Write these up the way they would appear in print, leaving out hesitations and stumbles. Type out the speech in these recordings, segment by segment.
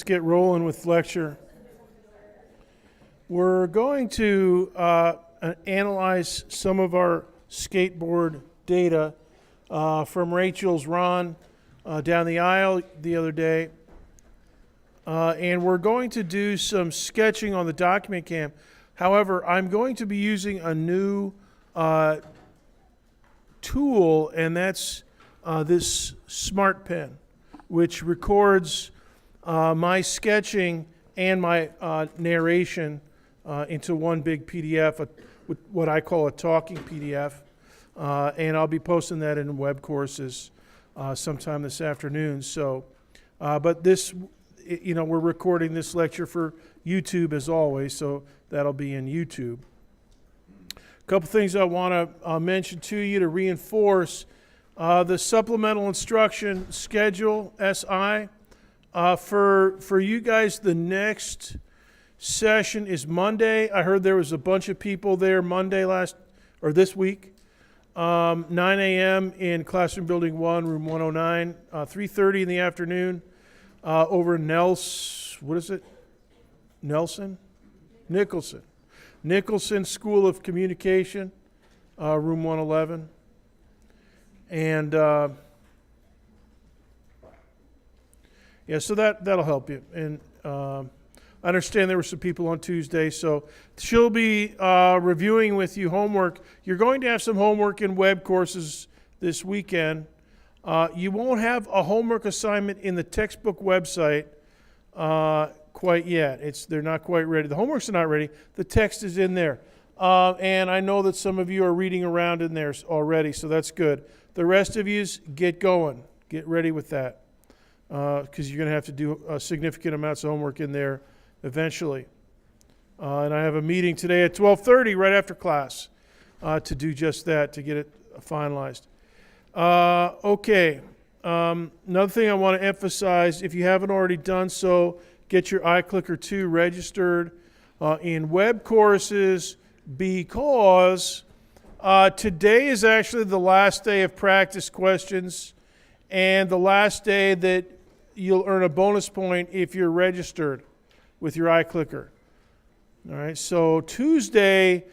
Let's get rolling with lecture. We're going to analyze some of our skateboard data from Rachel's run down the aisle the other day. And we're going to do some sketching on the document cam. However, I'm going to be using a new tool, and that's this Smart Pen, which records my sketching and my narration into one big PDF, what I call a talking PDF. And I'll be posting that in web courses sometime this afternoon. So, but this, we're recording this lecture for YouTube as always, so that'll be in YouTube. A couple things I want to mention to you to reinforce. The supplemental instruction schedule, SI, for you guys, the next session is Monday. I heard there was a bunch of people there Monday this week. 9 a.m. in Classroom Building 1, Room 109, 3:30 in the afternoon over Nicholson School of Communication, Room 111. And so that'll help you. And I understand there were some people on Tuesday, so she'll be reviewing with you homework. You're going to have some homework in web courses this weekend. You won't have a homework assignment in the textbook website quite yet. They're not quite ready. The homeworks are not ready. The text is in there. And I know that some of you are reading around in there already, so that's good. The rest of you, get going. Get ready with that because you're going to have to do significant amounts of homework in there eventually. And I have a meeting today at 12:30 right after class to do just that, to get it finalized. Okay. Another thing I want to emphasize, if you haven't already done so, get your iClicker 2 registered in web courses because today is actually the last day of practice questions and the last day that you'll earn a bonus point if you're registered with your iClicker. All right, so Tuesday,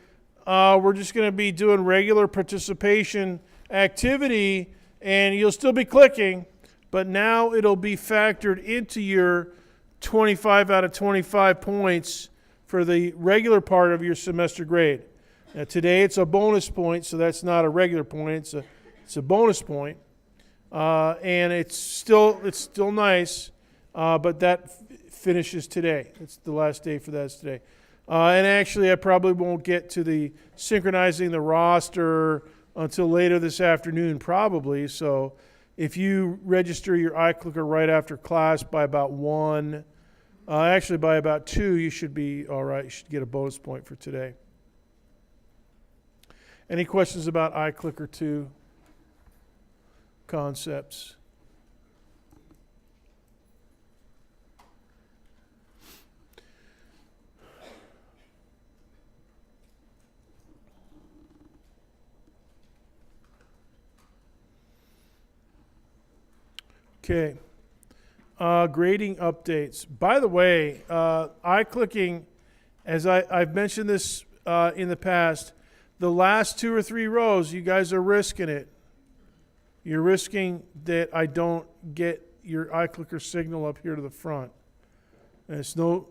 we're just going to be doing regular participation activity, and you'll still be clicking, but now it'll be factored into your 25 out of 25 points for the regular part of your semester grade. Now today it's a bonus point, so that's not a regular point, it's a bonus point. And it's still nice, but that finishes today. It's the last day for that today. And actually, I probably won't get to the synchronizing the roster until later this afternoon, probably. So if you register your iClicker right after class by about 1, actually by about 2, you should be all right. You should get a bonus point for today. Any questions about iClicker 2 concepts? Okay. Grading updates. By the way, iClicking, as I've mentioned this in the past, the last 2 or 3 rows, you guys are risking it. You're risking that I don't get your iClicker signal up here to the front. And it's no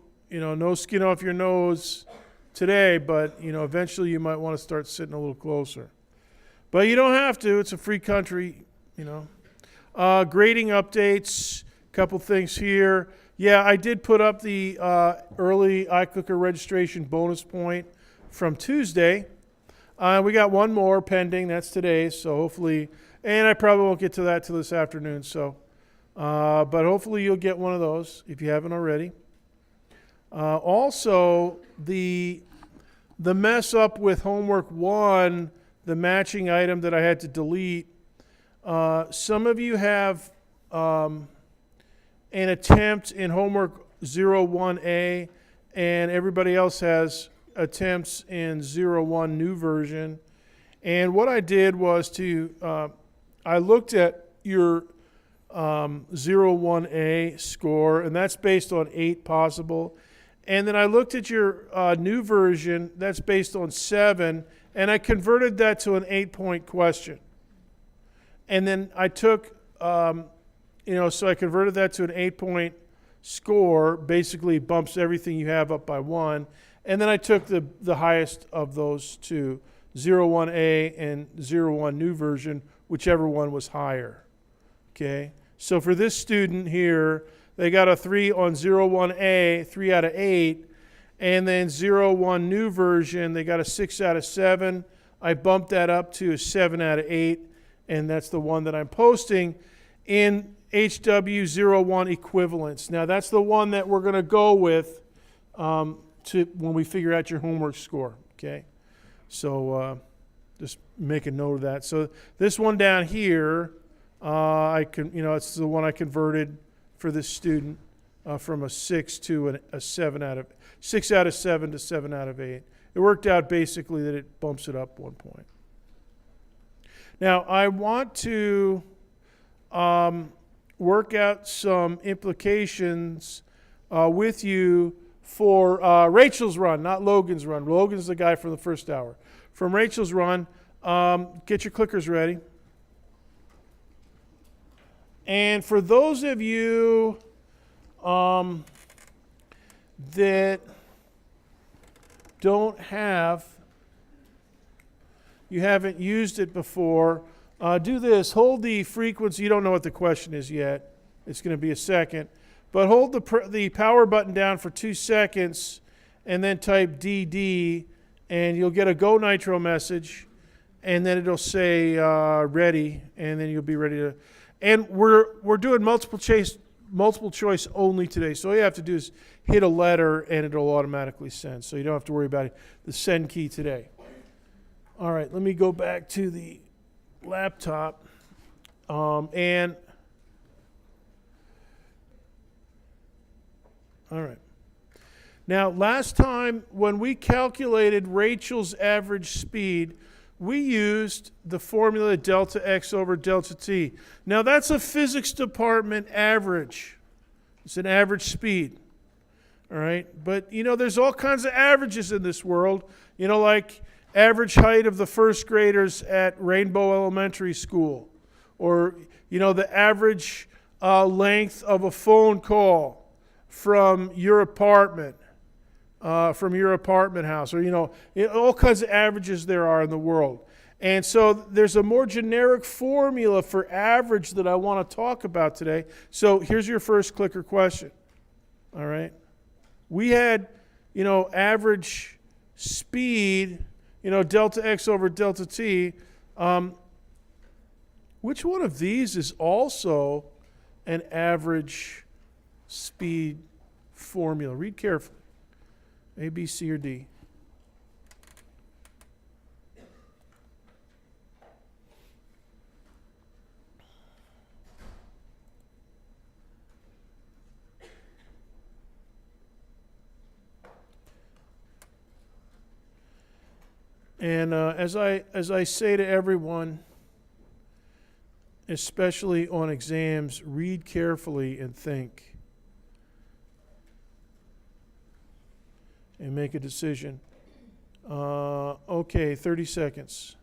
skin off your nose today, but eventually you might want to start sitting a little closer. But you don't have to. It's a free country, Grading updates, a couple things here. Yeah, I did put up the early iClicker registration bonus point from Tuesday. We got one more pending. That's today, so hopefully, and I probably won't get to that till this afternoon. So, but hopefully you'll get one of those if you haven't already. Also, the mess up with homework 1, the matching item that I had to delete. Some of you have an attempt in homework 01A, and everybody else has attempts in 01 new version. And what I did was I looked at your 01A score, and that's based on 8 possible. And then I looked at your new version, that's based on 7, and I converted that to an 8-point question. And then I took, so I converted that to an 8-point score, basically bumps everything you have up by 1. And then I took the highest of those two, 01A and 01 new version, whichever one was higher. Okay? So for this student here, they got a 3 on 01A, 3 out of 8. And then 01 new version, they got a 6 out of 7. I bumped that up to a 7 out of 8. And that's the one that I'm posting in HW01 equivalence. Now, that's the one that we're going to go with to when we figure out your homework score. Okay? So just make a note of that. So this one down here, it's the one I converted for this student from a 6 to a 7 out of 6 out of 7 to 7 out of 8. It worked out basically that it bumps it up 1 point. Now I want to work out some implications with you for Rachel's run, not Logan's run. Logan's the guy from the first hour. From Rachel's run, get your clickers ready. And for those of you that you haven't used it before, do this. Hold the frequency. You don't know what the question is yet. It's going to be a second. But hold the power button down for 2 seconds and then type DD, and you'll get a Go Nitro message, and then it'll say ready, and then you'll be ready to. And we're doing multiple choice only today. So all you have to do is hit a letter, and it'll automatically send. So you don't have to worry about the send key today. All right, let me go back to the laptop, and all right. Now, last time when we calculated Rachel's average speed, we used the formula delta x over delta t. Now, that's a physics department average. It's an average speed. All right? But, there's all kinds of averages in this world. Like average height of the first graders at Rainbow Elementary School. Or, the average length of a phone call from your apartment. From your apartment house, or all kinds of averages there are in the world. And so there's a more generic formula for average that I want to talk about today. So here's your first clicker question. All right. We had, average speed, delta x over delta t. Which one of these is also an average speed formula? Read carefully. A, B, C, or D? And as I say to everyone, especially on exams, read carefully and think. And make a decision. Okay, 30 seconds.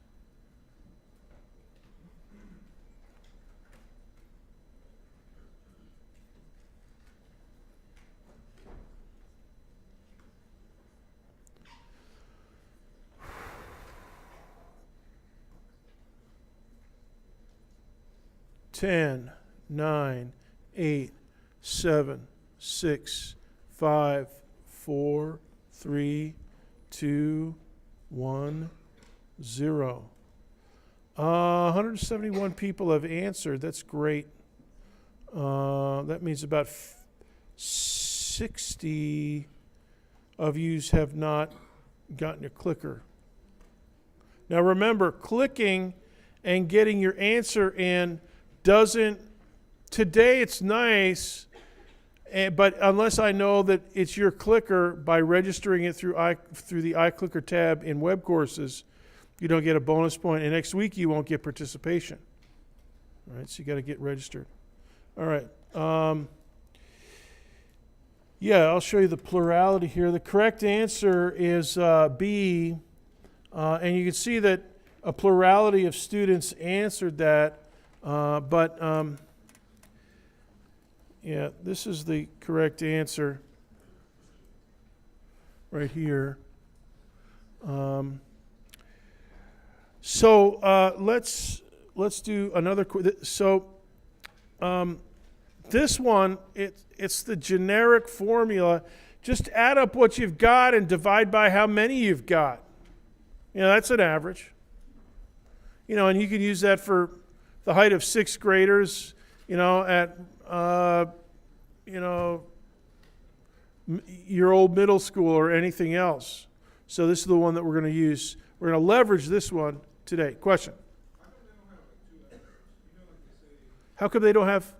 Ten, 9, 8, 7, 6, 5, 4, 3, 2, 1, 0. 171 people have answered. That's great. That means about 60 of you have not gotten your clicker. Now remember, clicking and getting your answer in doesn't, today it's nice, but unless I know that it's your clicker by registering it through the iClicker tab in web courses, you don't get a bonus point. And next week you won't get participation. All right, so you got to get registered. All right. Yeah, I'll show you the plurality here. The correct answer is B, and you can see that a plurality of students answered that, but yeah, this is the correct answer right here. So let's do another. So this one, it's the generic formula. Just add up what you've got and divide by how many you've got. You know, that's an average. You know, and you can use that for the height of sixth graders, you know, at, you know, your old middle school or anything else. So this is the one that we're going to use. We're going to leverage this one today. Question? How come they don't have?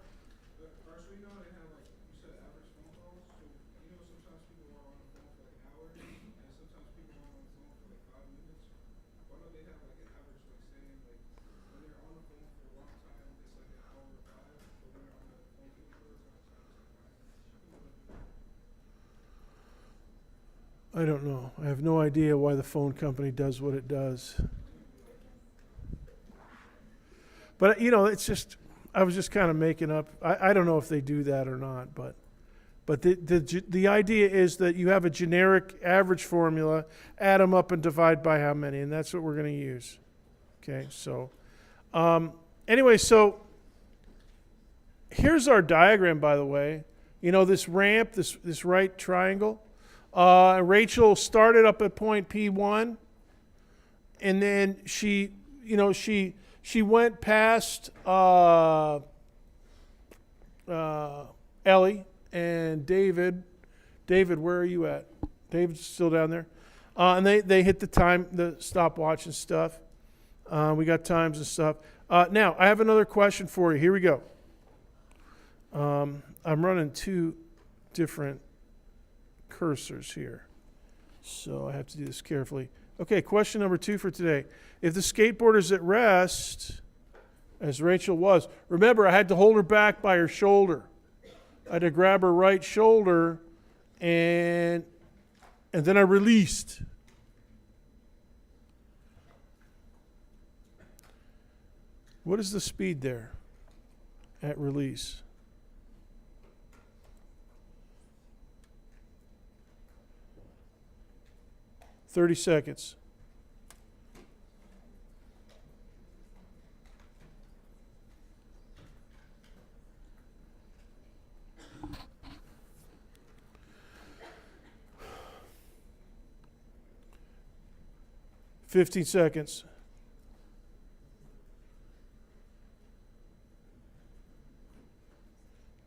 I don't know. I have no idea why the phone company does what it does. But, you know, it's just, I was just kind of making up. I don't know if they do that or not, but the idea is that you have a generic average formula, add them up and divide by how many, and that's what we're going to use. Okay, so anyway, so here's our diagram, by the way. You know, this ramp, this right triangle. Rachel started up at point P1, and then she went past Ellie and David. David, where are you at? David's still down there. And they hit the stopwatch and stuff. We got times and stuff. Now, I have another question for you. Here we go. I'm running two different cursors here, so I have to do this carefully. Okay, question number 2 for today. If the skateboarder's at rest, as Rachel was, remember I had to hold her back by her shoulder. I had to grab her right shoulder, and then I released. What is the speed there at release? "30 seconds. "15 seconds.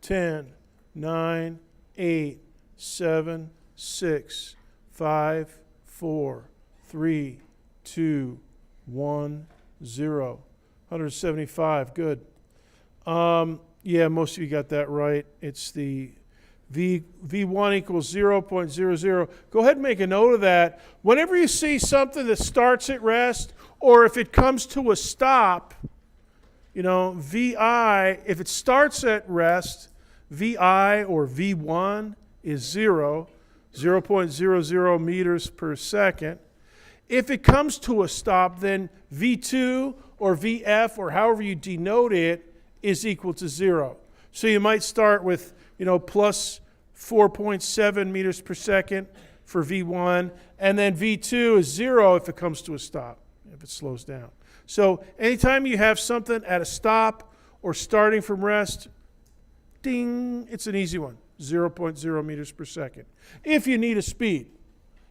"10, 9, 8, 7, 6, 5, 4, 3, 2, 1, 0. 175. Good. Yeah, most of you got that right. It's the V1 equals 0.00. Go ahead and make a note of that. Whenever you see something that starts at rest, or if it comes to a stop, you know, VI, if it starts at rest, VI or V1 is 0.00 meters per second. If it comes to a stop, then V2 or VF, or however you denote it, is equal to 0. So you might start with, you know, plus 4.7 meters per second for V1, and then V2 is 0 if it comes to a stop, if it slows down. So anytime you have something at a stop or starting from rest, ding, it's an easy one, 0.0 meters per second. If you need a speed.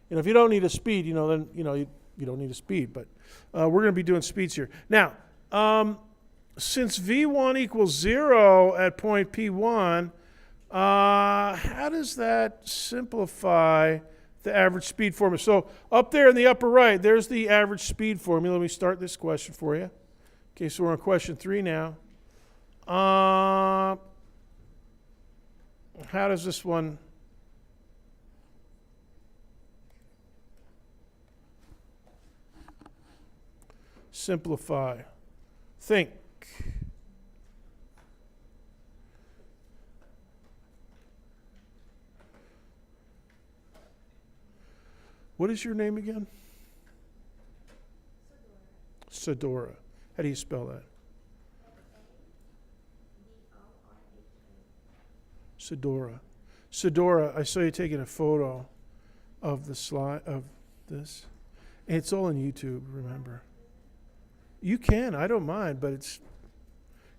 You know, if you don't need a speed, you know, then, you know, you don't need a speed. But we're going to be doing speeds here. Now, since V1 equals 0 at point P1, how does that simplify the average speed formula? So up there in the upper right, there's the average speed formula. Let me start this question for you. Okay, so we're on question 3 now. How does this one... simplify? Think. What is your name again? Sadora. How do you spell that? Sadora. Sadora, I saw you taking a photo of the slide of this. And it's all on YouTube, remember. You can, I don't mind, but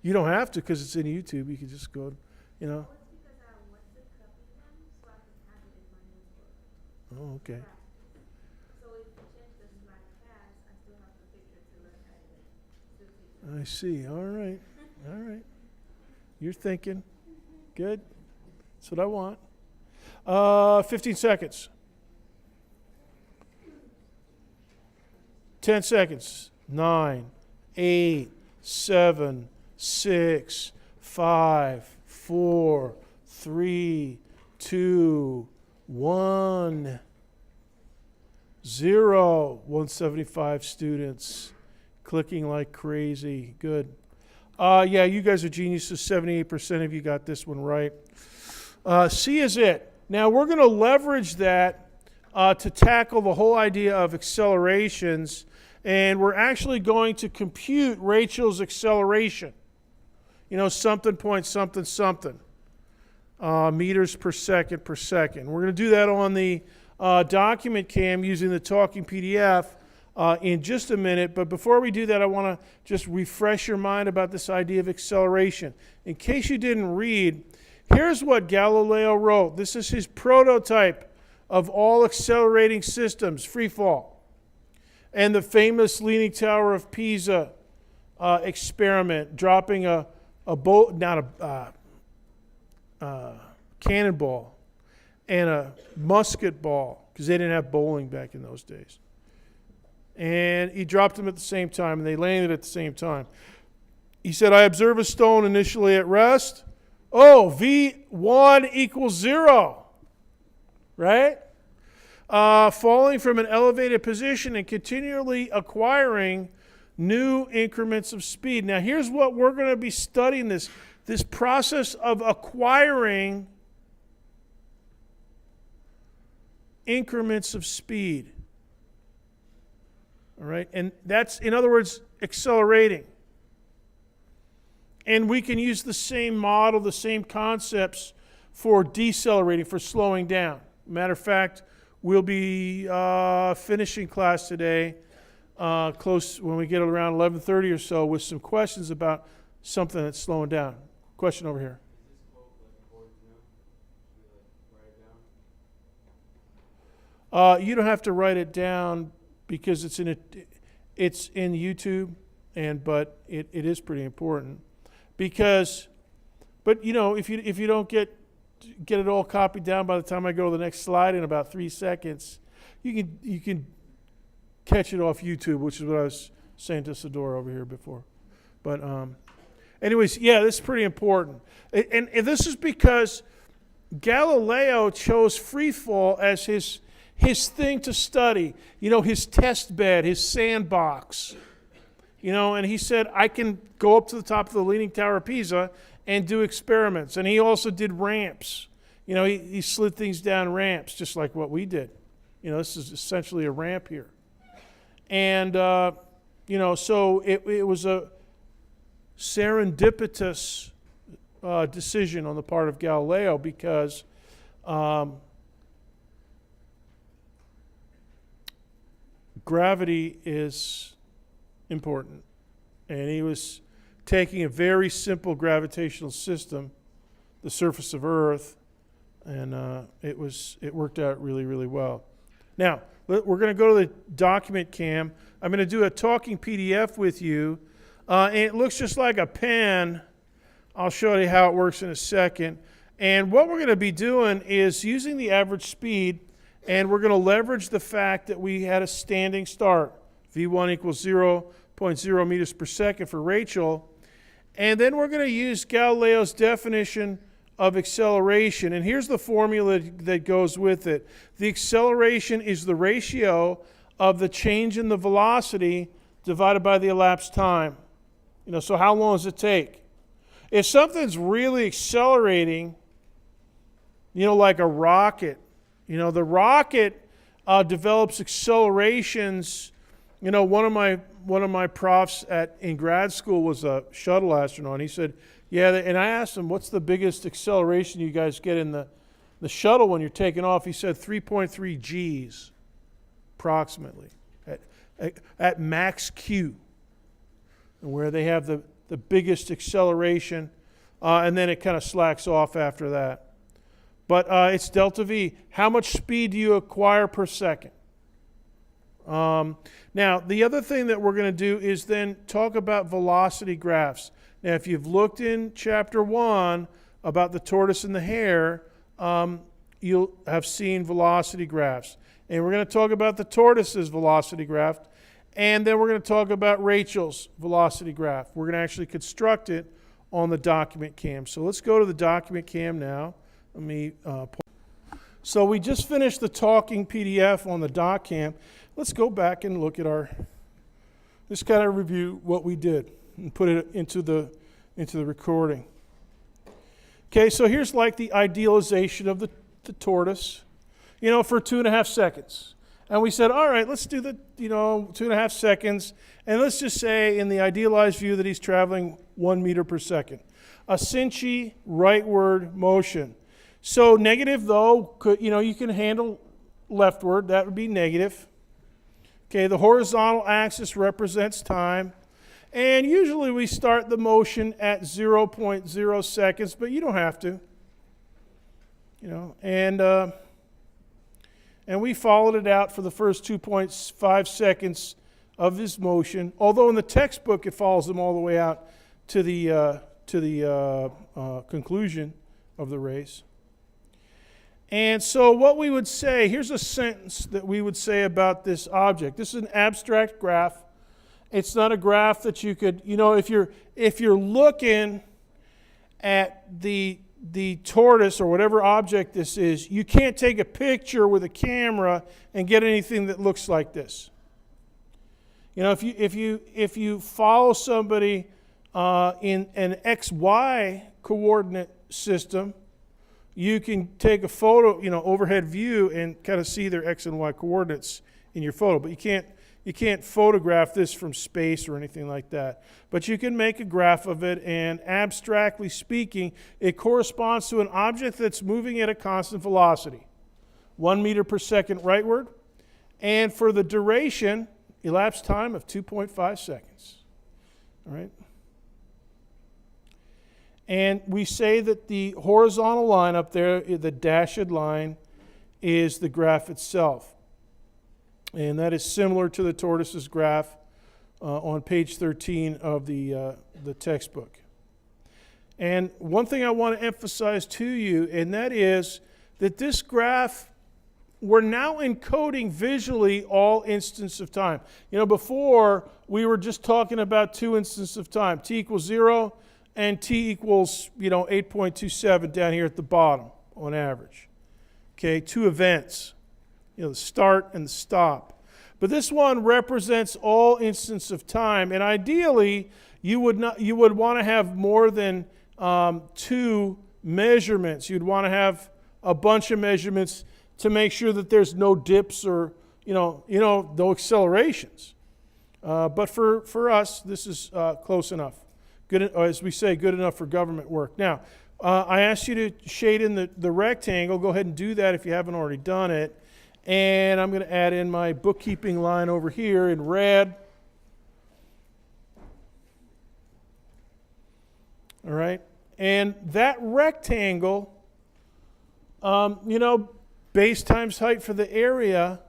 you don't have to because it's in YouTube. You can just go, you know. Oh, okay. I see. All right. All right. You're thinking. Good. That's what I want. 15 seconds. 10 seconds. 9, 8, 7, 6, 5, 4, 3, 2, 1, 0. 175 students clicking like crazy. Good. Yeah, you guys are geniuses. 78% of you got this one right. C is it. Now we're going to leverage that to tackle the whole idea of accelerations, and we're actually going to compute Rachel's acceleration. You know, something point something something. Meters per second per second. We're going to do that on the document cam using the talking PDF in just a minute. But before we do that, I want to just refresh your mind about this idea of acceleration. In case you didn't read, here's what Galileo wrote. This is his prototype of all accelerating systems, free fall. And the famous Leaning Tower of Pisa experiment, dropping a bolt, not a cannonball, and a musket ball, because they didn't have bowling back in those days. And he dropped them at the same time, and they landed at the same time. He said, I observe a stone initially at rest. Oh, V1 equals 0, right? Falling from an elevated position and continually acquiring new increments of speed. Now, here's what we're going to be studying this process of acquiring increments of speed. All right? And that's, in other words, accelerating. And we can use the same model, the same concepts for decelerating, for slowing down. Matter of fact, we'll be finishing class today, close when we get around 11:30 or so, with some questions about something that's slowing down. Question over here. You don't have to write it down because it's in YouTube, but it is pretty important. But you know, if you don't get it all copied down by the time I go to the next slide in about 3 seconds, you can catch it off YouTube, which is what I was saying to Sadora over here before. But anyways, yeah, this is pretty important, and this is because Galileo chose free fall as his thing to study. You know, his test bed, his sandbox. You know, and he said, I can go up to the top of the Leaning Tower of Pisa and do experiments. And he also did ramps. You know, he slid things down ramps, just like what we did. You know, this is essentially a ramp here. And, you know, so it was a serendipitous decision on the part of Galileo because gravity is important. And he was taking a very simple gravitational system, the surface of Earth, and it worked out really, really well. Now, we're going to go to the document cam. I'm going to do a talking PDF with you, and it looks just like a pen. I'll show you how it works in a second. And what we're going to be doing is using the average speed, and we're going to leverage the fact that we had a standing start. V1 equals 0.0 meters per second for Rachel. And then we're going to use Galileo's definition of acceleration. And here's the formula that goes with it. The acceleration is the ratio of the change in the velocity divided by the elapsed time. You know, so how long does it take? If something's really accelerating, you know, like a rocket, you know, the rocket develops accelerations. You know, one of my profs in grad school was a shuttle astronaut. He said, yeah, and I asked him, what's the biggest acceleration you guys get in the shuttle when you're taking off? He said 3.3 Gs, approximately, at max Q, where they have the biggest acceleration, and then it kind of slacks off after that. But it's delta V. How much speed do you acquire per second? Now, the other thing that we're going to do is then talk about velocity graphs. Now, if you've looked in chapter 1 about the tortoise and the hare, you'll have seen velocity graphs. And we're going to talk about the tortoise's velocity graph, and then we're going to talk about Rachel's velocity graph. We're going to actually construct it on the document cam. So let's go to the document cam now. Let me So we just finished the talking PDF on the doc cam. Let's go back and look at just kind of review what we did and put it into the recording. Okay, so here's like the idealization of the tortoise, for 2.5 seconds. And we said, all right, let's do the, 2.5 seconds. And let's just say in the idealized view that he's traveling 1 meter per second. A cinchy rightward motion. So negative, though, you can handle leftward. That would be negative. Okay, the horizontal axis represents time. And usually we start the motion at 0.0 seconds, but you don't have to. And we followed it out for the first 2.5 seconds of this motion. Although in the textbook it follows them all the way out to the conclusion of the race. And so what we would say, here's a sentence that we would say about this object. This is an abstract graph. It's not a graph that you could, if you're looking at the tortoise or whatever object this is, you can't take a picture with a camera and get anything that looks like this. If you follow somebody in an XY coordinate system, you can take a photo, overhead view, and kind of see their X and Y coordinates in your photo. But you can't photograph this from space or anything like that. But you can make a graph of it, and abstractly speaking, it corresponds to an object that's moving at a constant velocity, 1 meter per second rightward, and for the duration, elapsed time of 2.5 seconds. All right? And we say that the horizontal line up there, the dashed line, is the graph itself. And that is similar to the tortoise's graph on page 13 of the textbook. And one thing I want to emphasize to you, and that is that this graph, we're now encoding visually all instants of time. Before we were just talking about 2 instants of time, t equals 0 and t equals 8.27 down here at the bottom on average. Okay, 2 events. The start and the stop. But this one represents all instants of time, and ideally you would want to have more than 2 measurements. You'd want to have a bunch of measurements to make sure that there's no dips or no accelerations. But for us, this is close enough. Good, as we say, good enough for government work. Now, I asked you to shade in the rectangle. Go ahead and do that if you haven't already done it. And I'm going to add in my bookkeeping line over here in red. All right. And that rectangle, base times height for the area,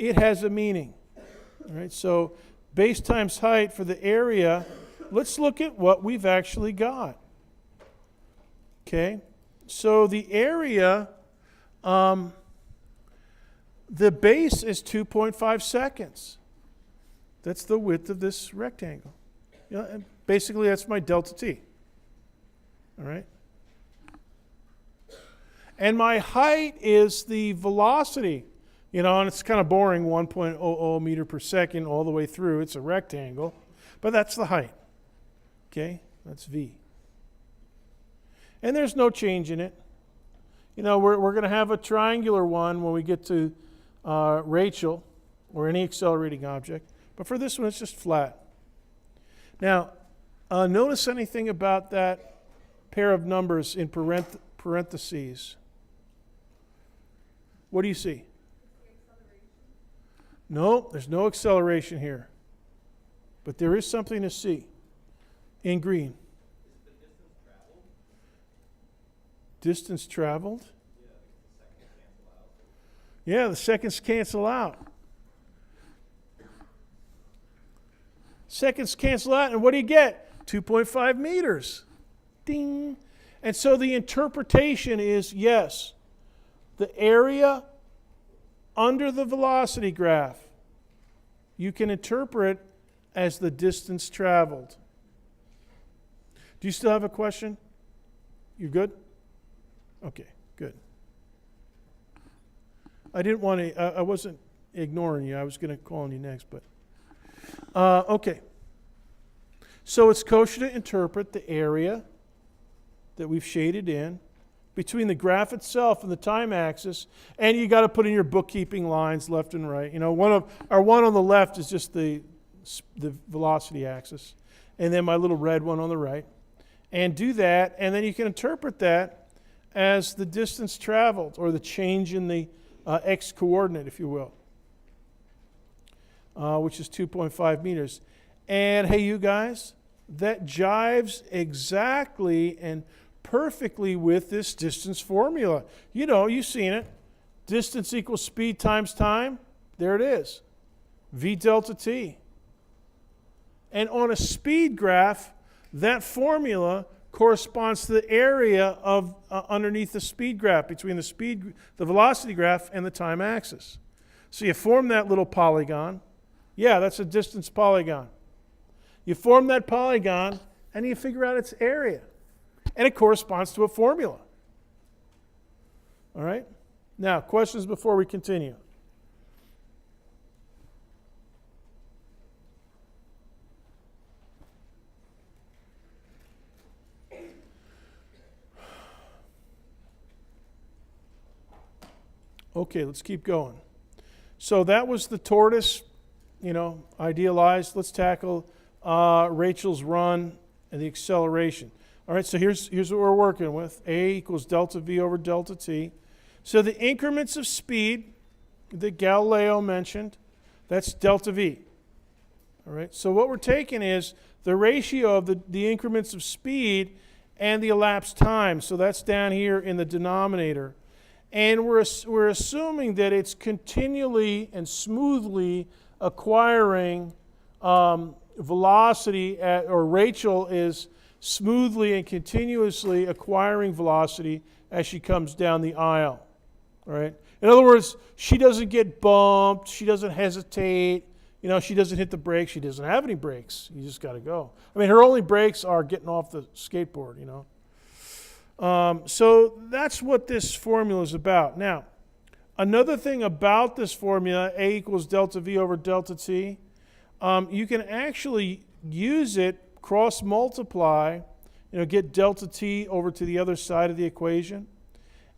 it has a meaning. All right. So base times height for the area. Let's look at what we've actually got. Okay, so the area, the base is 2.5 seconds. That's the width of this rectangle. Basically, that's my delta t. All right. And my height is the velocity. And it's kind of boring, 1.00 meter per second all the way through. It's a rectangle, but that's the height. Okay, that's V. And there's no change in it. We're going to have a triangular one when we get to Rachel, or any accelerating object. But for this one, it's just flat. Now, notice anything about that pair of numbers in parentheses? What do you see? No, there's no acceleration here. But there is something to see in green. Is the distance traveled? Distance traveled? Yeah, the seconds cancel out. Yeah, the seconds cancel out. Seconds cancel out, and what do you get? 2.5 meters. Ding. And so the interpretation is, yes, the area under the velocity graph, you can interpret as the distance traveled. Do you still have a question? You good? Okay, good. I wasn't ignoring you. I was going to call on you next, but okay. So it's kosher to interpret the area that we've shaded in between the graph itself and the time axis, and you got to put in your bookkeeping lines left and right. One on the left is just the velocity axis, and then my little red one on the right. And do that, and then you can interpret that as the distance traveled, or the change in the x coordinate, if you will, which is 2.5 meters. And hey, you guys, that jives exactly and perfectly with this distance formula. You've seen it. Distance equals speed times time. There it is. V delta t. And on a speed graph, that formula corresponds to the area of underneath the speed graph, between the velocity graph and the time axis. So you form that little polygon. Yeah, that's a distance polygon. You form that polygon, and you figure out its area. And it corresponds to a formula. All right? Now, questions before we continue? Okay, let's keep going. So that was the tortoise, idealized. Let's tackle Rachel's run and the acceleration. All right, so here's what we're working with. A equals delta V over delta t. So the increments of speed that Galileo mentioned, that's delta V. All right, so what we're taking is the ratio of the increments of speed and the elapsed time. So that's down here in the denominator. And we're assuming that it's continually and smoothly acquiring velocity, or Rachel is smoothly and continuously acquiring velocity as she comes down the aisle. All right? In other words, she doesn't get bumped, she doesn't hesitate, she doesn't hit the brakes, she doesn't have any brakes. You just got to go. I mean, her only brakes are getting off the skateboard, So that's what this formula is about. Now, another thing about this formula, A equals delta V over delta t, you can actually use it, cross-multiply, get delta t over to the other side of the equation,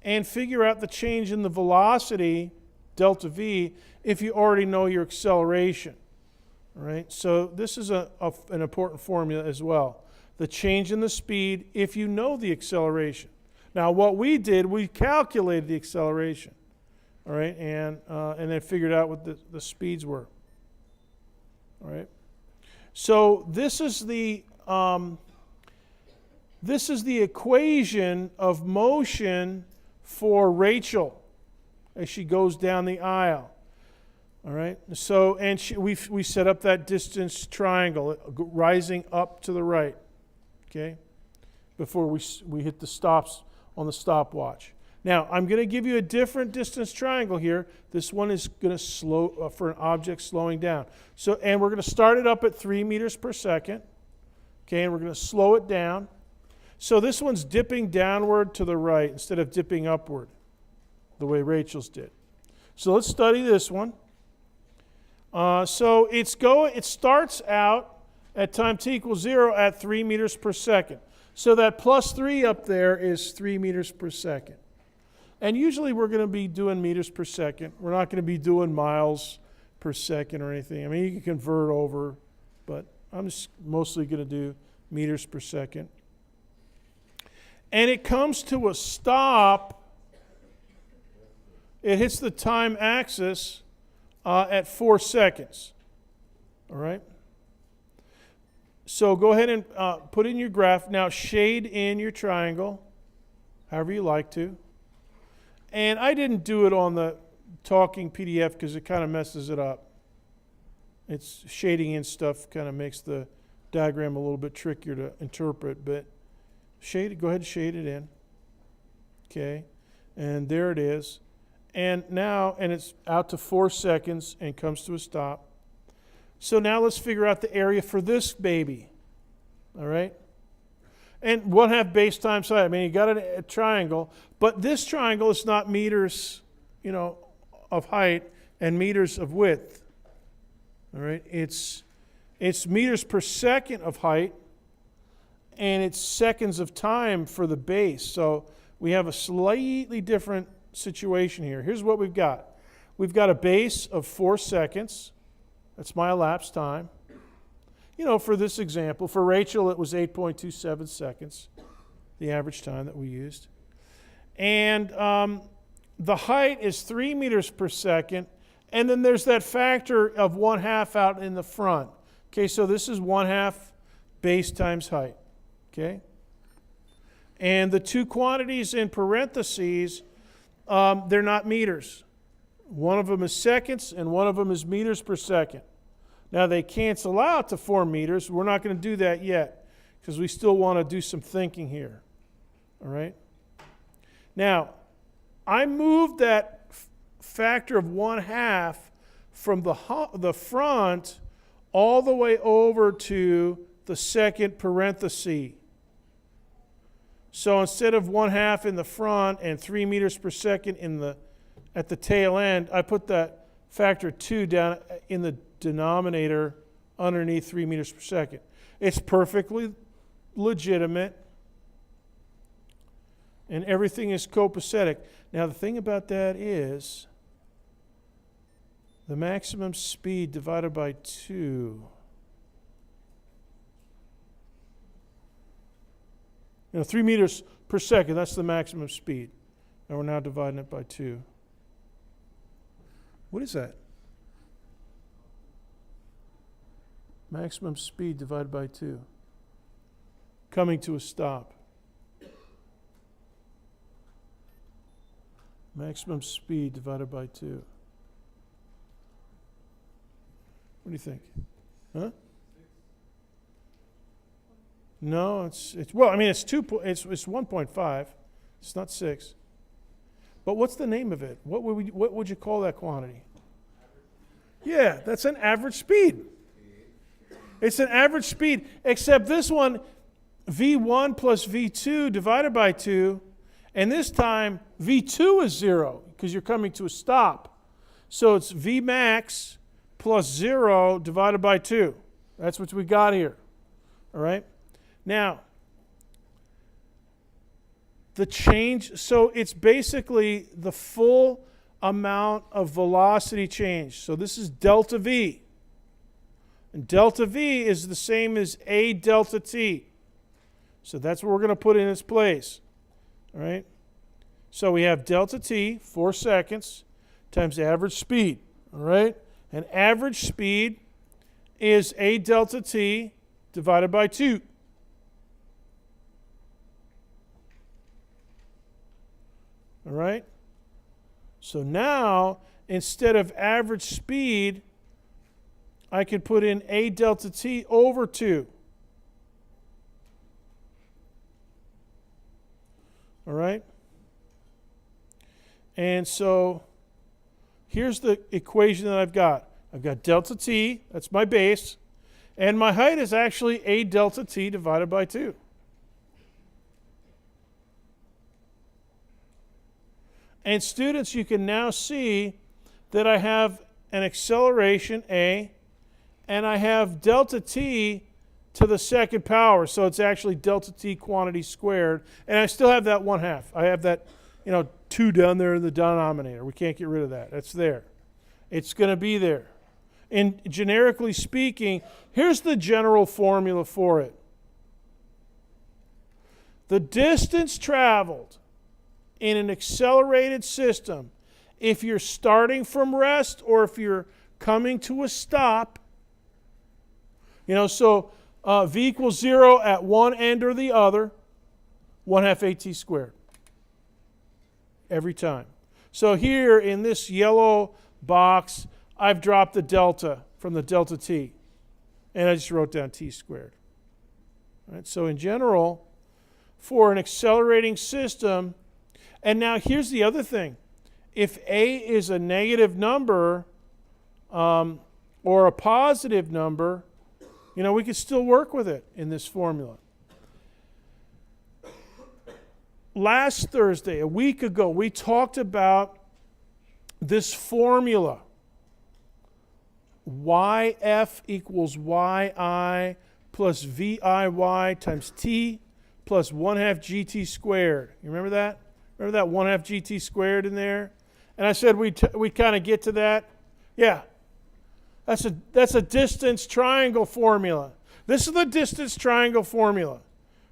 and figure out the change in the velocity, delta v, if you already know your acceleration. All right? So this is an important formula as well. The change in the speed if you know the acceleration. Now, what we did, we calculated the acceleration, all right, and then figured out what the speeds were. All right. So this is the equation of motion for Rachel as she goes down the aisle. All right. So we set up that distance triangle rising up to the right. Okay. Before we hit the stops on the stopwatch. Now, I'm going to give you a different distance triangle here. This one is going to slow for an object slowing down. And we're going to start it up at 3 meters per second. Okay, and we're going to slow it down. So this one's dipping downward to the right instead of dipping upward, the way Rachel's did. So let's study this one. So it starts out at time t equals 0 at 3 meters per second. So that plus 3 up there is 3 meters per second. And usually we're going to be doing meters per second. We're not going to be doing miles per second or anything. I mean, you can convert over, but I'm just mostly going to do meters per second. And it comes to a stop. It hits the time axis at 4 seconds. All right? So go ahead and put in your graph. Now shade in your triangle, however you like to. And I didn't do it on the talking PDF because it kind of messes it up. It's shading in stuff kind of makes the diagram a little bit trickier to interpret, but go ahead and shade it in. Okay, and there it is. And now, and it's out to 4 seconds and comes to a stop. So now let's figure out the area for this baby. All right? And 1/2 base times height. I mean, you got a triangle, but this triangle is not meters, of height and meters of width. All right? It's meters per second of height, and it's seconds of time for the base. So we have a slightly different situation here. Here's what we've got. We've got a base of 4 seconds. That's my elapsed time. For this example, for Rachel, it was 8.27 seconds, the average time that we used. And the height is 3 meters per second. And then there's that factor of 1/2 out in the front. Okay, so this is 1/2 base times height. Okay? And the two quantities in parentheses, they're not meters. One of them is seconds, and one of them is meters per second. Now, they cancel out to 4 meters. We're not going to do that yet because we still want to do some thinking here. All right? Now, I moved that factor of 1/2 from the front all the way over to the second parenthesis. So instead of 1/2 in the front and 3 meters per second at the tail end, I put that factor 2 down in the denominator underneath 3 meters per second. It's perfectly legitimate, and everything is copacetic. Now, the thing about that is the maximum speed divided by 2. 3 meters per second, that's the maximum speed. And we're now dividing it by 2. What is that? Maximum speed divided by 2. Coming to a stop. Maximum speed divided by 2. What do you think? Huh? No, it's 1.5. It's not 6. But what's the name of it? What would you call that quantity? Yeah, that's an average speed. It's an average speed, except this one, V1 plus V2 divided by 2, and this time V2 is 0 because you're coming to a stop. So it's V max plus 0 divided by 2. That's what we got here. All right? Now, the change, so it's basically the full amount of velocity change. So this is delta V. And delta V is the same as A delta T. So that's what we're going to put in its place. All right? So we have delta T, 4 seconds, times average speed. All right? And average speed is A delta T divided by 2. All right? So now, instead of average speed, I could put in A delta T over 2. All right? And so here's the equation that I've got. I've got delta T, that's my base, and my height is actually A delta T divided by 2. And students, you can now see that I have an acceleration, A, and I have delta T to the second power. So it's actually delta t quantity squared. And I still have that 1/2. I have that, 2 down there in the denominator. We can't get rid of that. That's there. It's going to be there. And generically speaking, here's the general formula for it. The distance traveled in an accelerated system, if you're starting from rest or if you're coming to a stop, so v equals 0 at one end or the other, 1/2 at squared. Every time. So here in this yellow box, I've dropped the delta from the delta t. And I just wrote down t squared. All right, so in general, for an accelerating system, and now here's the other thing. If a is a negative number or a positive number, we could still work with it in this formula. Last Thursday, a week ago, we talked about this formula. YF equals YI plus VIY times T plus 1/2 GT squared. You remember that? Remember that 1/2 GT squared in there? And I said we kind of get to that. Yeah. That's a distance triangle formula. This is the distance triangle formula.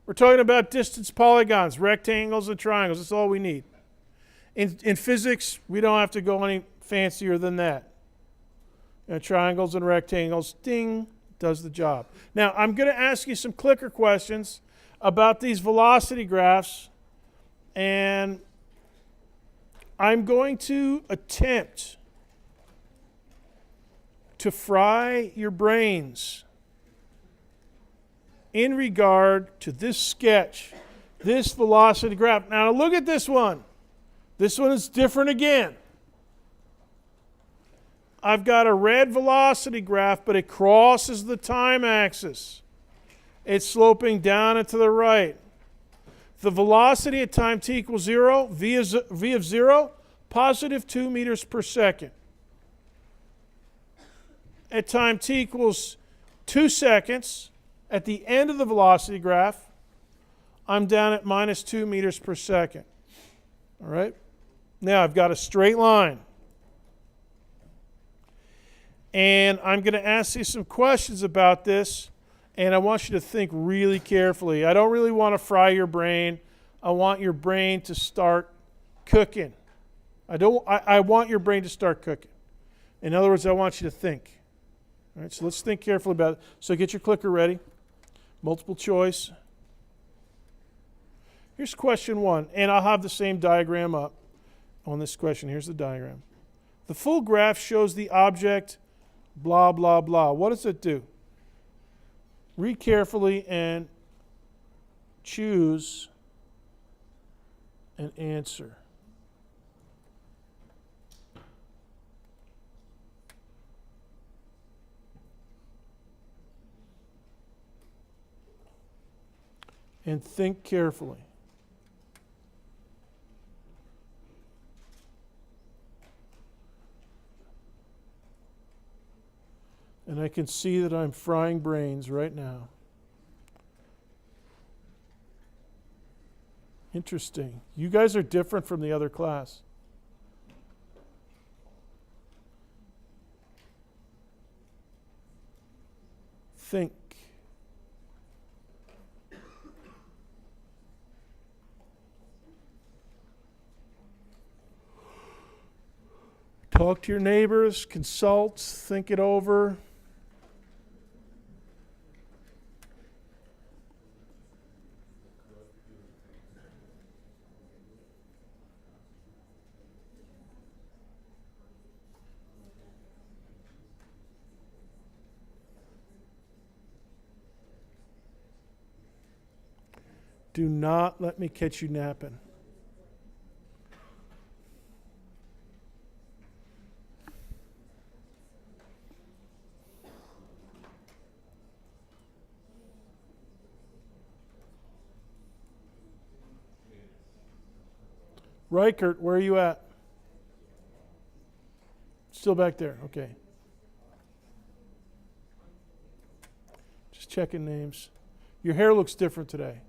We're talking about distance polygons, rectangles, and triangles. That's all we need. In physics, we don't have to go any fancier than that. Triangles and rectangles, ding, does the job. Now, I'm going to ask you some clicker questions about these velocity graphs, and I'm going to attempt to fry your brains in regard to this sketch, this velocity graph. Now look at this one. This one is different again. I've got a red velocity graph, but it crosses the time axis. It's sloping down and to the right. The velocity at time t equals 0, v of 0, positive 2 meters per second. At time t equals 2 seconds, at the end of the velocity graph, I'm down at minus 2 meters per second. All right? Now I've got a straight line. And I'm going to ask you some questions about this, and I want you to think really carefully. I don't really want to fry your brain. I want your brain to start cooking. I want your brain to start cooking. In other words, I want you to think. All right, so let's think carefully about it. So get your clicker ready. Multiple choice. Here's question 1, and I'll have the same diagram up on this question. Here's the diagram. The full graph shows the object, blah, blah, blah. What does it do? Read carefully and choose an answer. And think carefully. And I can see that I'm frying brains right now. Interesting. You guys are different from the other class. Think. Talk to your neighbors, consult, think it over. Do not let me catch you napping. Reichert, where are you at? Still back there, okay. Just checking names. Your hair looks different today.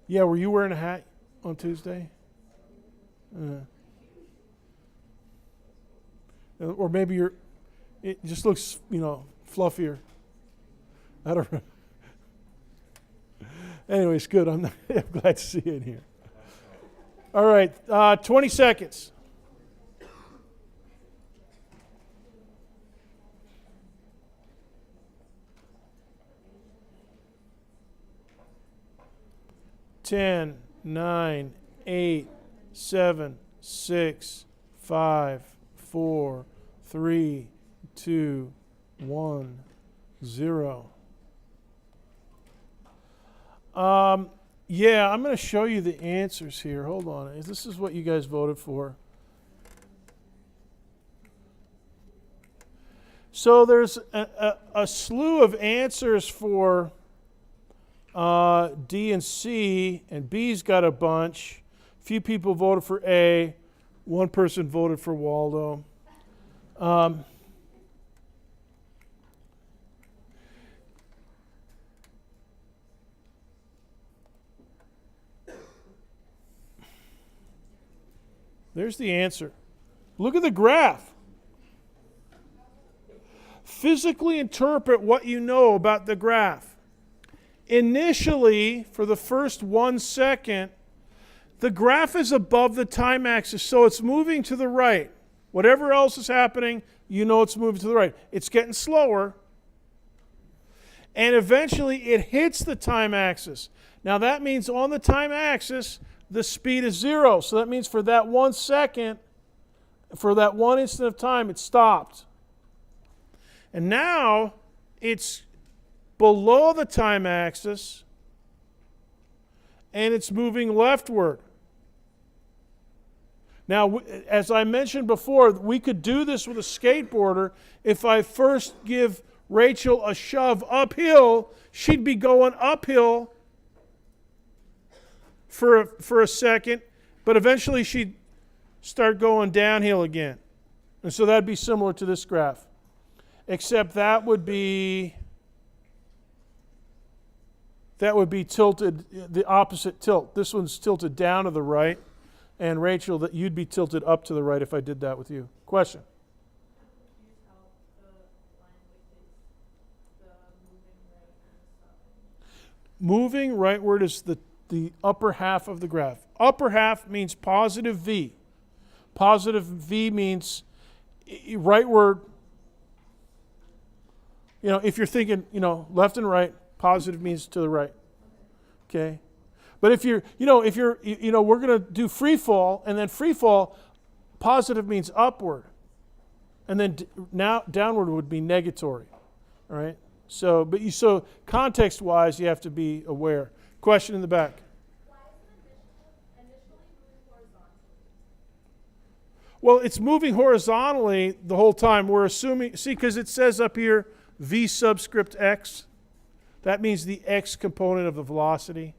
Yeah, were you wearing a hat on Tuesday? Or maybe it just looks, fluffier. I don't know. Anyways, good. I'm glad to see you in here. All right, 20 seconds. Ten, 9, 8, 7, 6, 5, 4, 3, 2, 1, 0. Yeah, I'm going to show you the answers here. Hold on. This is what you guys voted for. So there's a slew of answers for D and C, and B's got a bunch. A few people voted for A. One person voted for Waldo. There's the answer. Look at the graph. Physically interpret what you know about the graph. Initially, for the first 1 second, the graph is above the time axis, so it's moving to the right. Whatever else is happening, you know it's moving to the right. It's getting slower, and eventually it hits the time axis. Now that means on the time axis, the speed is 0. So that means for that 1 second, for that 1 instant of time, it stopped. And now it's below the time axis, and it's moving leftward. Now, as I mentioned before, we could do this with a skateboarder. If I first give Rachel a shove uphill, she'd be going uphill for a second, but eventually she'd start going downhill again. And so that'd be similar to this graph, except that would be tilted, the opposite tilt. This one's tilted down to the right, and Rachel, that you'd be tilted up to the right if I did that with you. Question? Moving rightward is the upper half of the graph. Upper half means positive V. Positive V means rightward. If you're thinking, left and right, positive means to the right. Okay? But if we're going to do free fall, and then free fall, positive means upward. And then now downward would be negatory. All right? So context-wise, you have to be aware. Question in the back. Why is it initially moving horizontally? Well, it's moving horizontally the whole time. We're assuming, because it says up here, V subscript x. That means the x component of the velocity.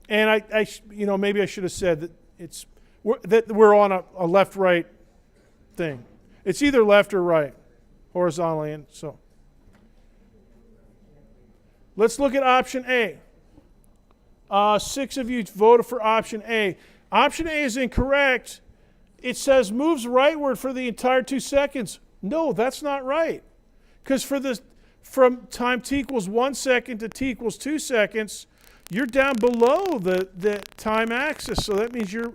And maybe I should have said that we're on a left-right thing. It's either left or right, horizontally, and so. Let's look at option A. 6 of you voted for option A. Option A is incorrect. It says moves rightward for the entire 2 seconds. No, that's not right. Because from time t equals 1 second to t equals 2 seconds, you're down below the time axis. So that means you're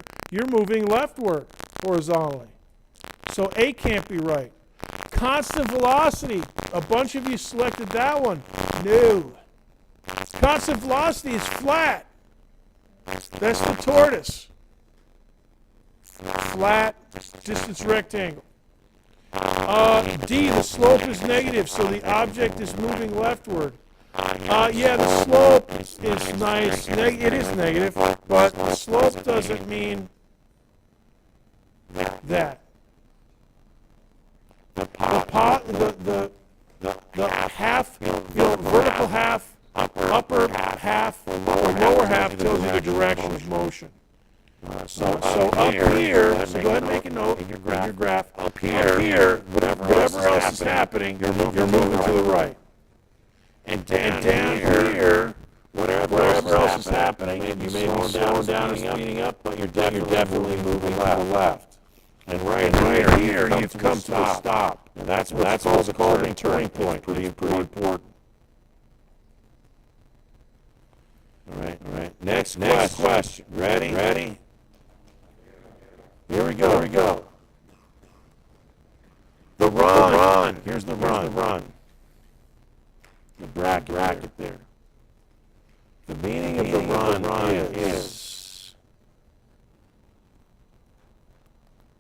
moving leftward horizontally. So A can't be right. Constant velocity. A bunch of you selected that one. No. Constant velocity is flat. That's the tortoise. Flat, distance rectangle. D, the slope is negative, so the object is moving leftward. Yeah, the slope is nice. It is negative, but the slope doesn't mean that. The half, vertical half, upper half, or lower half tells you the direction of motion. So up here, so go ahead and make a note in your graph. Up here, whatever else is happening, you're moving to the right. And down here, whatever else is happening, you may be slowing down and speeding up, but you're definitely moving left. And right here, you've come to a stop. And that's what's called a turning point. Pretty important. All right. Next question. Ready? Here we go. The run. Here's the run. The bracket there. The meaning of the run is.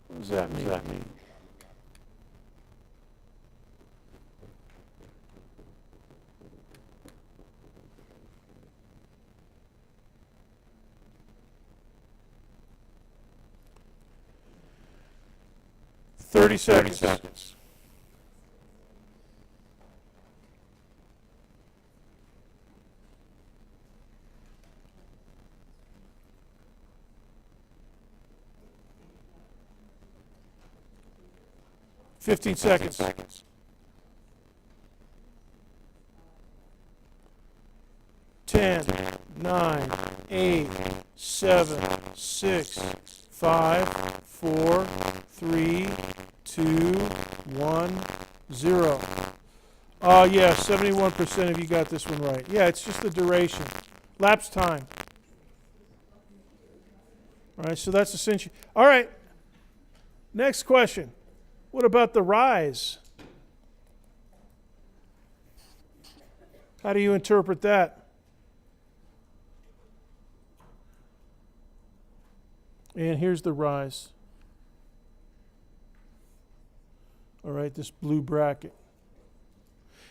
What does that mean? Thirty seconds. Fifteen seconds. 10, 9, 8, 7, 6, 5, 4, 3, 2, 1, 0. Yeah, 71% of you got this one right. Yeah, it's just the duration. Lapse time. All right, so that's essentially. All right, next question. What about the rise? How do you interpret that? And here's the rise. All right, this blue bracket.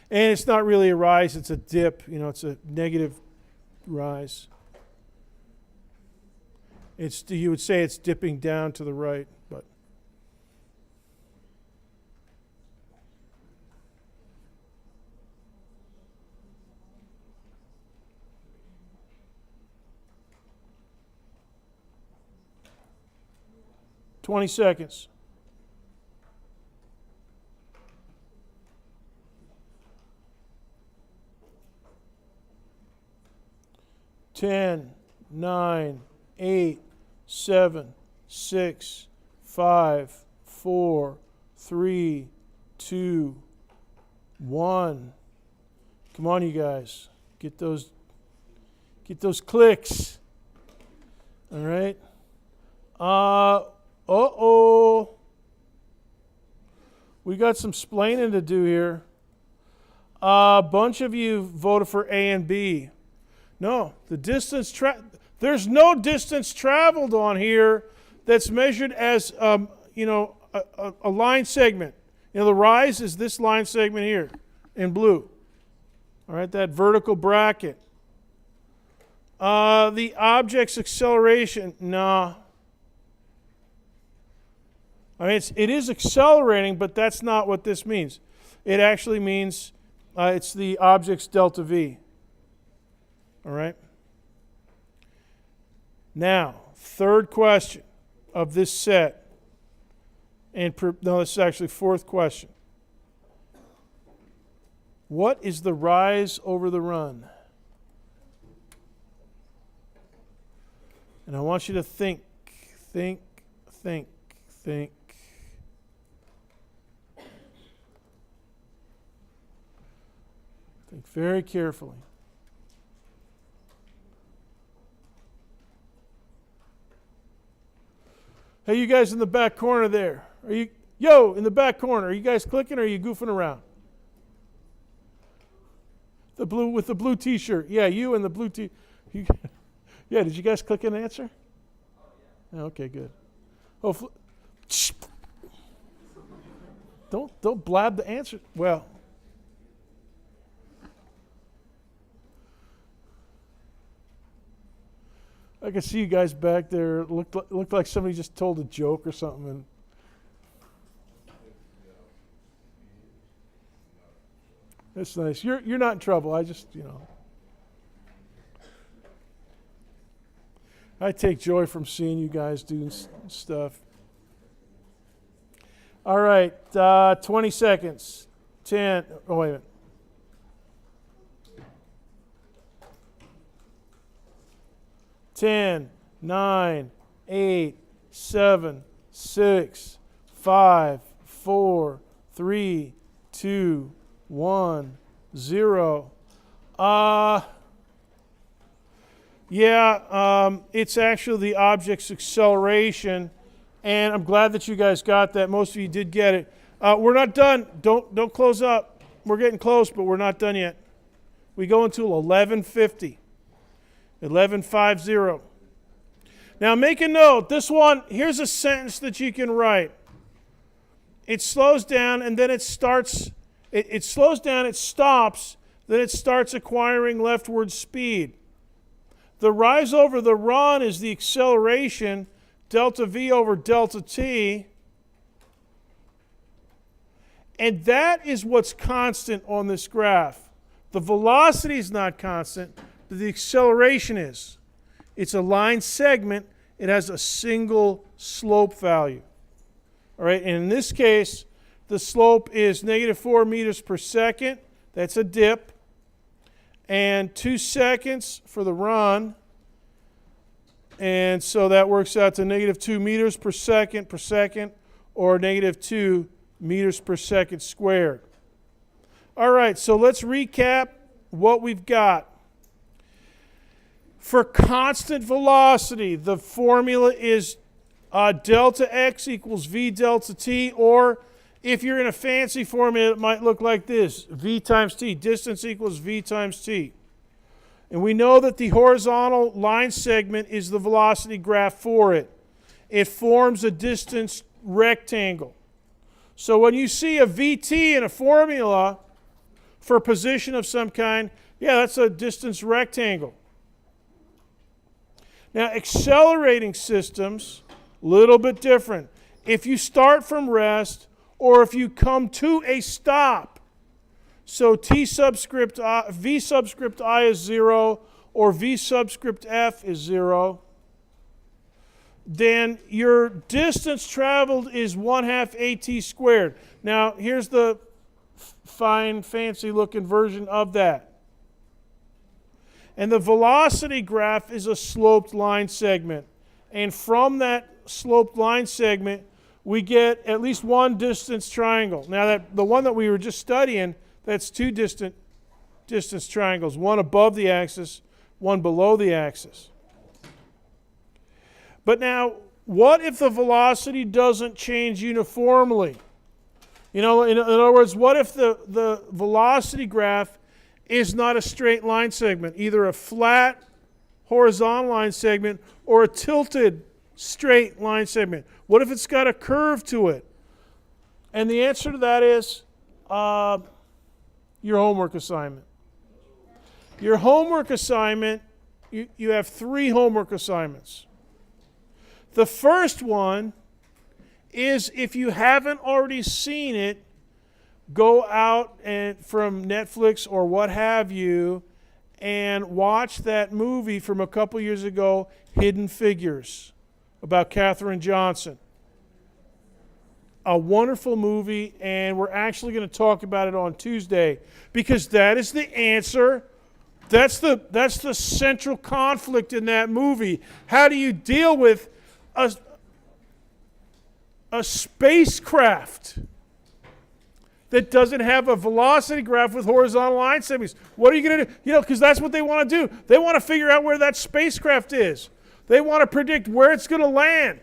And it's not really a rise, it's a dip. It's a negative rise. You would say it's dipping down to the right, but. "20 seconds. 10, 9, 8, 7, 6, 5, 4, 3, 2, 1. Come on, you guys. Get those clicks. All right. We got some splaining to do here. A bunch of you voted for A and B. No, the distance there's no distance traveled on here that's measured as a line segment. The rise is this line segment here in blue. All right, that vertical bracket. The object's acceleration, nah. I mean, it is accelerating, but that's not what this means. It actually means it's the object's delta V. All right? Now, third question of this set. No, this is actually fourth question. What is the rise over the run? And I want you to think. Think very carefully. Hey, you guys in the back corner there. In the back corner, are you guys clicking or are you goofing around? With the blue t-shirt. Yeah, you and the blue t. Yeah, did you guys click an answer? Oh, okay, good. Don't blab the answer. Well, I can see you guys back there. It looked like somebody just told a joke or something. And that's nice. You're not in trouble. I just, I take joy from seeing you guys doing stuff. All right, 20 seconds. 10. Oh, wait a minute. 10, 9, 8, 7, 6, 5, 4, 3, 2, 1, 0. It's actually the object's acceleration, and I'm glad that you guys got that. Most of you did get it. We're not done. Don't close up. We're getting close, but we're not done yet. We go until 11:50. 11:50. Now make a note. This one, here's a sentence that you can write. It slows down and then it starts. It slows down, it stops, then it starts acquiring leftward speed. The rise over the run is the acceleration, delta V over delta T. And that is what's constant on this graph. The velocity is not constant, but the acceleration is. It's a line segment. It has a single slope value. All right, and in this case, the slope is -4 meters per second. That's a dip. And 2 seconds for the run. And so that works out to -2 meters per second or -2 meters per second squared. All right, so let's recap what we've got. For constant velocity, the formula is delta x equals v delta t, or if you're in a fancy formula, it might look like this: v times t, distance equals v times t. And we know that the horizontal line segment is the velocity graph for it. It forms a distance rectangle. So when you see a vt in a formula for a position of some kind, yeah, that's a distance rectangle. Now, accelerating systems, a little bit different. If you start from rest or if you come to a stop, so v subscript I is 0 or v subscript f is 0, then your distance traveled is 1/2 at squared. Now, here's the fine, fancy-looking version of that. And the velocity graph is a sloped line segment. And from that sloped line segment, we get at least one distance triangle. Now, the one that we were just studying, that's two distance triangles, one above the axis, one below the axis. But now, what if the velocity doesn't change uniformly? You know, in other words, what if the velocity graph is not a straight line segment, either a flat horizontal line segment or a tilted straight line segment? What if it's got a curve to it? And the answer to that is your homework assignment. Your homework assignment, you have 3 homework assignments. The first one is, if you haven't already seen it, go out and from Netflix or what have you and watch that movie from a couple years ago, Hidden Figures, about Katherine Johnson. A wonderful movie, and we're actually going to talk about it on Tuesday, because that is the answer. That's the central conflict in that movie. How do you deal with a spacecraft that doesn't have a velocity graph with horizontal line segments? What are you going to do? You know, because that's what they want to do. They want to figure out where that spacecraft is. They want to predict where it's going to land.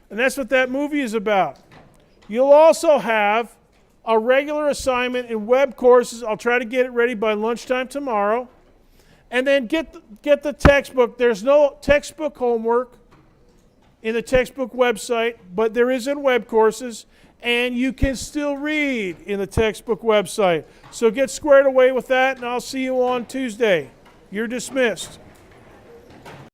And that's what that movie is about. You'll also have a regular assignment in web courses. I'll try to get it ready by lunchtime tomorrow. And then get the textbook. There's no textbook homework in the textbook website, but there is in web courses. And you can still read in the textbook website. So get squared away with that, and I'll see you on Tuesday. You're dismissed.